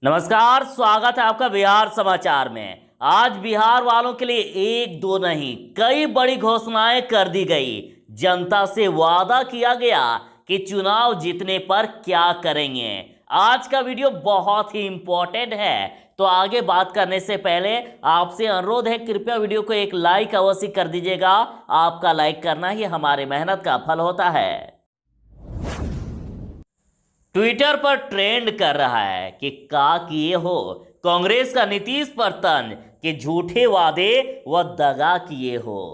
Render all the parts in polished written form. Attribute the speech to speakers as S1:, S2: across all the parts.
S1: नमस्कार, स्वागत है आपका बिहार समाचार में। आज बिहार वालों के लिए एक दो नहीं कई बड़ी घोषणाएं कर दी गई। जनता से वादा किया गया कि चुनाव जीतने पर क्या करेंगे। आज का वीडियो बहुत ही इंपॉर्टेंट है, तो आगे बात करने से पहले आपसे अनुरोध है, कृपया वीडियो को एक लाइक अवश्य कर दीजिएगा। आपका लाइक करना ही हमारी मेहनत का फल होता है। ट्विटर पर ट्रेंड कर रहा है कि का किए हो कांग्रेस का नीतीश पर तंज कि झूठे वादे व दगा किए हो।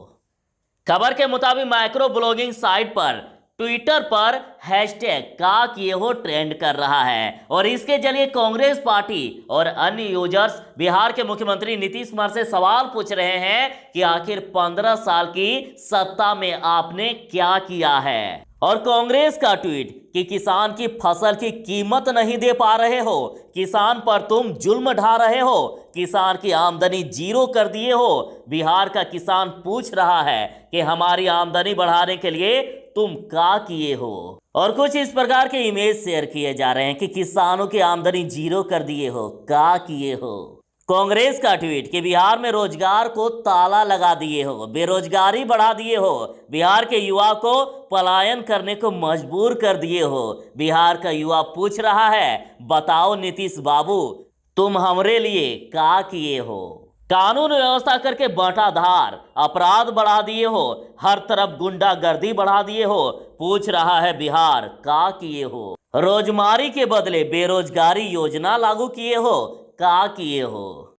S1: खबर के मुताबिक माइक्रो ब्लॉगिंग साइट पर ट्विटर पर हैशटैग का किए हो ट्रेंड कर रहा है और इसके जरिए कांग्रेस पार्टी और अन्य यूजर्स बिहार के मुख्यमंत्री नीतीश कुमार से सवाल पूछ रहे हैं कि आखिर 15 साल की सत्ता में आपने क्या किया है। और कांग्रेस का ट्वीट कि किसान की फसल की कीमत नहीं दे पा रहे हो, किसान पर तुम जुल्म ढा रहे हो, किसान की आमदनी जीरो कर दिए हो। बिहार का किसान पूछ रहा है कि हमारी आमदनी बढ़ाने के लिए तुम क्या किए हो। और कुछ इस प्रकार के इमेज शेयर किए जा रहे हैं कि किसानों की आमदनी जीरो कर दिए हो, क्या किए हो। कांग्रेस का ट्वीट कि बिहार में रोजगार को ताला लगा दिए हो, बेरोजगारी बढ़ा दिए हो, बिहार के युवा को पलायन करने को मजबूर कर दिए हो। बिहार का युवा पूछ रहा है, बताओ नीतीश बाबू तुम हमरे लिए क्या किए हो। कानून व्यवस्था करके बंटाधार, अपराध बढ़ा दिए हो, हर तरफ गुंडागर्दी बढ़ा दिए हो। पूछ रहा है बिहार क्या किए हो। रोजगारी के बदले बेरोजगारी योजना लागू किए हो, क्या किए हो।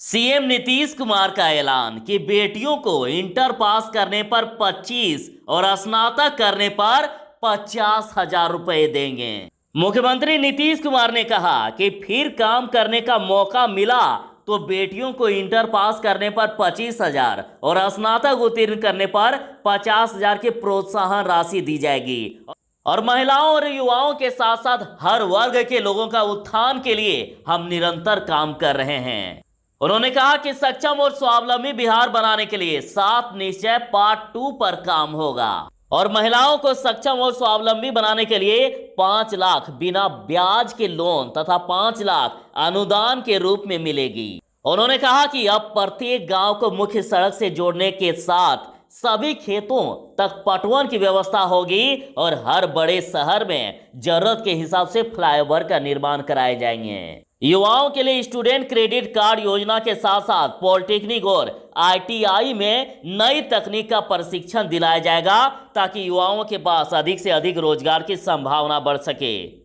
S1: सीएम नीतीश कुमार का ऐलान कि बेटियों को इंटर पास करने पर 25 और स्नातक करने पर 50,000 रुपए देंगे। मुख्यमंत्री नीतीश कुमार ने कहा कि फिर काम करने का मौका मिला तो बेटियों को इंटर पास करने पर 25,000 और स्नातक उत्तीर्ण करने पर 50,000 की प्रोत्साहन राशि दी जाएगी। और महिलाओं और युवाओं के साथ साथ हर वर्ग के लोगों का उत्थान के लिए हम निरंतर काम कर रहे हैं। उन्होंने कहा कि सक्षम और स्वावलंबी बिहार बनाने के लिए 7 निश्चय पार्ट 2 पर काम होगा और महिलाओं को सक्षम और स्वावलंबी बनाने के लिए 5 लाख बिना ब्याज के लोन तथा 5 लाख अनुदान के रूप में मिलेगी। उन्होंने कहा कि अब प्रत्येक गांव को मुख्य सड़क से जोड़ने के साथ सभी खेतों तक पटवन की व्यवस्था होगी और हर बड़े शहर में जरूरत के हिसाब से फ्लाईओवर का निर्माण कराए जाएंगे। युवाओं के लिए स्टूडेंट क्रेडिट कार्ड योजना के साथ साथ पॉलिटेक्निक और आईटीआई में नई तकनीक का प्रशिक्षण दिलाया जाएगा ताकि युवाओं के पास अधिक से अधिक रोजगार की संभावना बढ़ सके।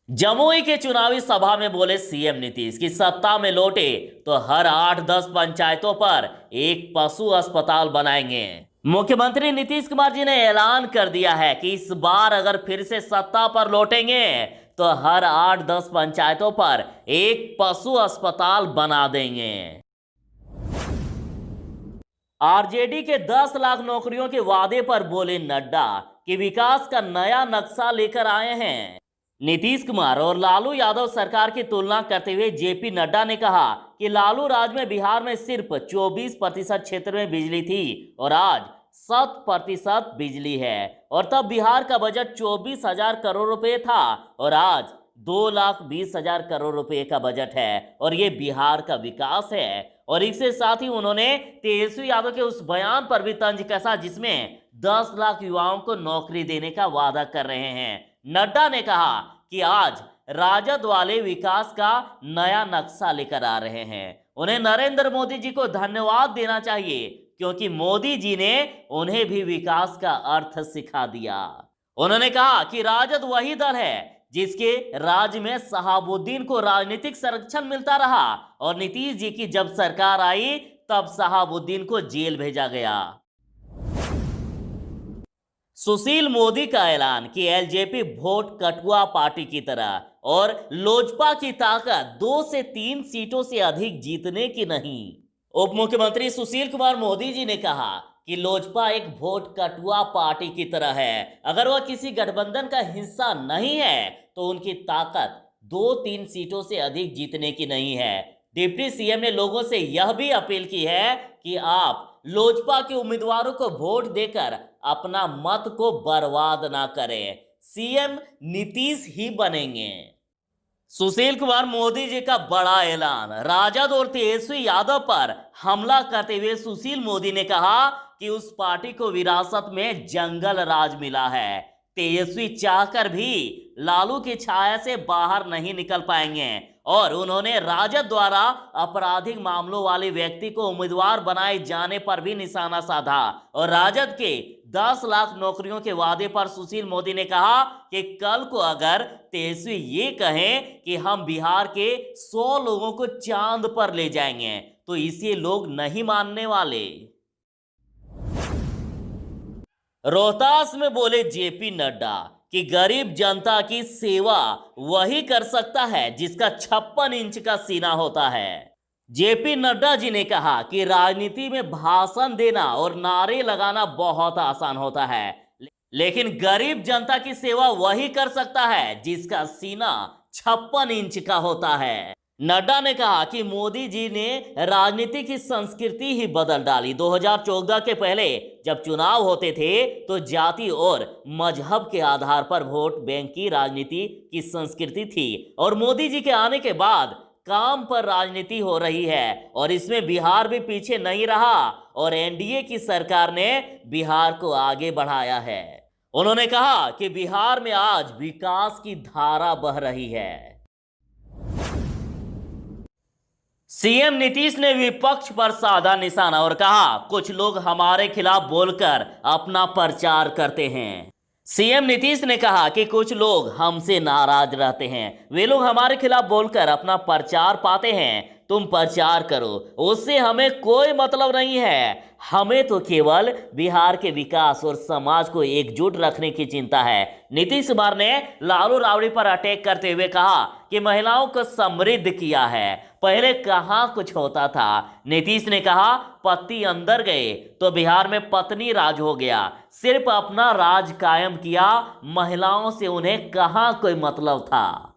S1: जमुई के चुनावी सभा में बोले सीएम नीतीश कि सत्ता में लौटे तो हर 8-10 पंचायतों पर एक पशु अस्पताल बनाएंगे। मुख्यमंत्री नीतीश कुमार जी ने ऐलान कर दिया है कि इस बार अगर फिर से सत्ता पर लौटेंगे तो हर 8-10 पंचायतों पर एक पशु अस्पताल बना देंगे। आरजेडी के 10 लाख नौकरियों के वादे पर बोले नड्डा कि विकास का नया नक्शा लेकर आए हैं। नीतीश कुमार और लालू यादव सरकार की तुलना करते हुए जेपी नड्डा ने कहा कि लालू राज में बिहार में सिर्फ 24% क्षेत्र में बिजली थी और आज 100% बिजली है। और तब बिहार का बजट 24,000 करोड़ रुपए था और आज 2,20,000 करोड़ रुपए का बजट है और ये बिहार का विकास है। और इसके साथ ही उन्होंने तेजस्वी यादव के उस बयान पर भी तंज कसा जिसमें 10 लाख युवाओं को नौकरी देने का वादा कर रहे हैं। नड्डा ने कहा कि आज राजद वाले विकास का नया नक्शा लेकर आ रहे हैं। उन्हें नरेंद्र मोदी जी को धन्यवाद देना चाहिए क्योंकि मोदी जी ने उन्हें भी विकास का अर्थ सिखा दिया। उन्होंने कहा कि राजद वही दल है जिसके राज्य में शहाबुद्दीन को राजनीतिक संरक्षण मिलता रहा और नीतीश जी की जब सरकार आई तब शहाबुद्दीन को जेल भेजा गया। सुशील मोदी का ऐलान कि एलजेपी वोट कटुआ पार्टी की तरह और लोजपा की ताकत 2 से 3 सीटों से अधिक जीतने की नहीं। उप मुख्यमंत्री सुशील कुमार मोदी जी ने कहा कि लोजपा एक वोट कटुआ पार्टी की तरह है। अगर वह किसी गठबंधन का हिस्सा नहीं है तो उनकी ताकत 2-3 सीटों से अधिक जीतने की नहीं है। डिप्टी सीएम ने लोगों से यह भी अपील की है कि आप लोजपा के उम्मीदवारों को वोट देकर अपना मत को बर्बाद ना करें। सीएम नीतीश ही बनेंगे। सुशील कुमार मोदी जी का बड़ा ऐलान। राजद और तेजस्वी यादव पर हमला करते हुए सुशील मोदी ने कहा कि उस पार्टी को विरासत में जंगल राज मिला है। तेजस्वी चाहकर भी लालू की छाया से बाहर नहीं निकल पाएंगे और उन्होंने राजद द्वारा आपराधिक मामलों वाले व्यक्ति को उम्मीदवार बनाए जाने पर भी निशाना साधा और राजद के 10 लाख नौकरियों के वादे पर सुशील मोदी ने कहा कि कल को अगर तेजस्वी ये कहें कि हम बिहार के 100 लोगों को चांद पर ले जाएंगे तो इसे लोग नहीं मानने वाले। रोहतास में बोले जेपी नड्डा कि गरीब जनता की सेवा वही कर सकता है जिसका 56 इंच का सीना होता है। जेपी नड्डा जी ने कहा कि राजनीति में भाषण देना और नारे लगाना बहुत आसान होता है, लेकिन गरीब जनता की सेवा वही कर सकता है जिसका सीना 56 इंच का होता है। नड्डा ने कहा कि मोदी जी ने राजनीति की संस्कृति ही बदल डाली। 2014 के पहले जब चुनाव होते थे तो जाति और मजहब के आधार पर वोट बैंक की राजनीति की संस्कृति थी और मोदी जी के आने के बाद काम पर राजनीति हो रही है और इसमें बिहार भी पीछे नहीं रहा और एनडीए की सरकार ने बिहार को आगे बढ़ाया है। उन्होंने कहा कि बिहार में आज विकास की धारा बह रही है। सीएम नीतीश ने विपक्ष पर साधा निशाना और कहा कुछ लोग हमारे खिलाफ बोलकर अपना प्रचार करते हैं। सीएम नीतीश ने कहा कि कुछ लोग हमसे नाराज रहते हैं, वे लोग हमारे खिलाफ बोलकर अपना प्रचार पाते हैं। तुम प्रचार करो, उससे हमें कोई मतलब नहीं है। हमें तो केवल बिहार के विकास और समाज को एकजुट रखने की चिंता है। नीतीश कुमार ने लालू राबड़ी पर अटैक करते हुए कहा कि महिलाओं को समृद्ध किया है, पहले कहाँ कुछ होता था। नीतीश ने कहा पति अंदर गए तो बिहार में पत्नी राज हो गया, सिर्फ अपना राज कायम किया, महिलाओं से उन्हें कहाँ कोई मतलब था।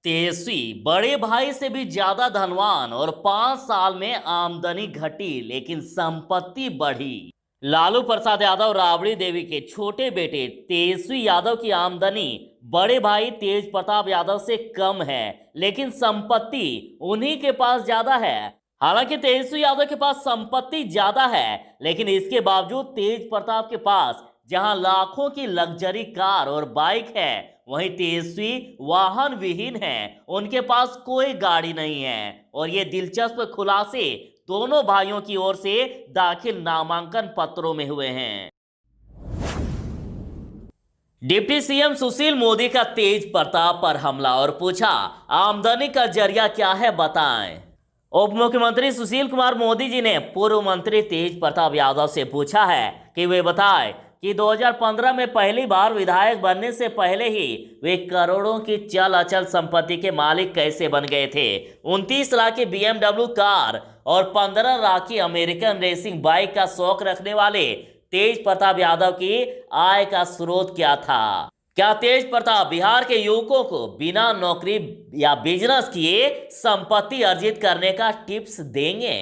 S1: तेजस्वी बड़े भाई से भी ज्यादा धनवान और 5 साल में आमदनी घटी लेकिन संपत्ति बढ़ी। लालू प्रसाद यादव राबड़ी देवी के छोटे बेटे तेजस्वी यादव की आमदनी बड़े भाई तेज प्रताप यादव से कम है लेकिन संपत्ति उन्हीं के पास ज्यादा है। हालांकि तेजस्वी यादव के पास संपत्ति ज्यादा है लेकिन इसके बावजूद तेज प्रताप के पास जहां लाखों की लग्जरी कार और बाइक है, वहीं तेजस्वी वाहन विहीन है, उनके पास कोई गाड़ी नहीं है। और ये दिलचस्प खुलासे दोनों भाइयों की ओर से दाखिल नामांकन पत्रों में हुए हैं। डिप्टी सीएम सुशील मोदी का तेज प्रताप पर हमला और पूछा आमदनी का जरिया क्या है बताएं। उप मुख्यमंत्री सुशील कुमार मोदी जी ने पूर्व मंत्री तेज प्रताप यादव से पूछा है कि वे बताएं कि 2015 में पहली बार विधायक बनने से पहले ही वे करोड़ों की चल अचल संपत्ति के मालिक कैसे बन गए थे। 29 लाख की BMW कार और 15 लाख की अमेरिकन रेसिंग बाइक का शौक रखने वाले तेज प्रताप यादव की आय का स्रोत क्या था। क्या तेज प्रताप बिहार के युवकों को बिना नौकरी या बिजनेस किए संपत्ति अर्जित करने का टिप्स देंगे।